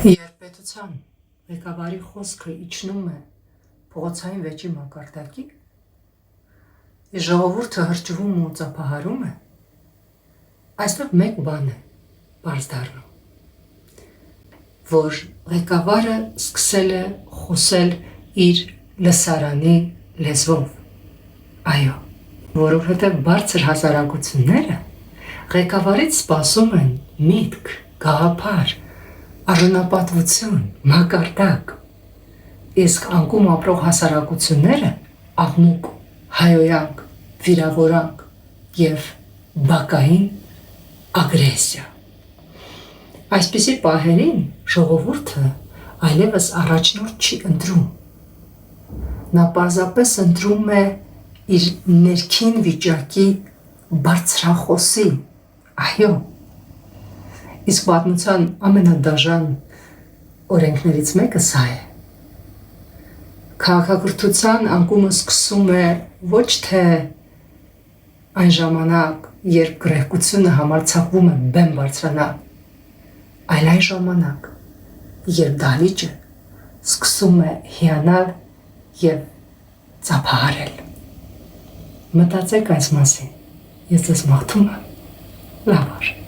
Երբ պետության ղեկավարի խոսքը իջնում է փողոցային վեճի մակարդակի, իսկ ժողովուրդը հրճվում ու ծափահարում է, այստեղ մեկ բան է պարզ դառնում, որ ղեկավարը սկսել է խոսել իր լսարանի լեզվով, այո, որովհետև բարձր հասարակությունները ղեկավարից սպասում են միտք, գաղափար, արժանապատվություն, մակարդակ, իսկ անկում ապրող հասարակությունները աղմուկ, հայոյանք, վիրավորանք և բակային ագրեսիա։ Այսպիսի պահերին ժողովուրդը այլևս առաջնորդ չի ընտրում, նա պարզապես ընտրում է իր ներքին վիճակի բարձրախոսի, այո, իսկ պատմության ամենադաժան օրենքներից մեկը սա է. քաղաքակրթության անկումը սկսում է ոչ թե այն ժամանակ, երբ գռեհկությունը համարձակվում է բեմ բարձրանալ, այլ այն ժամանակ, երբ դահլիճը սկսում է հիանալ և ծափահարել։ Մտածեք այս մասին, ես ձեզ մաղթում եմ, լավ օր։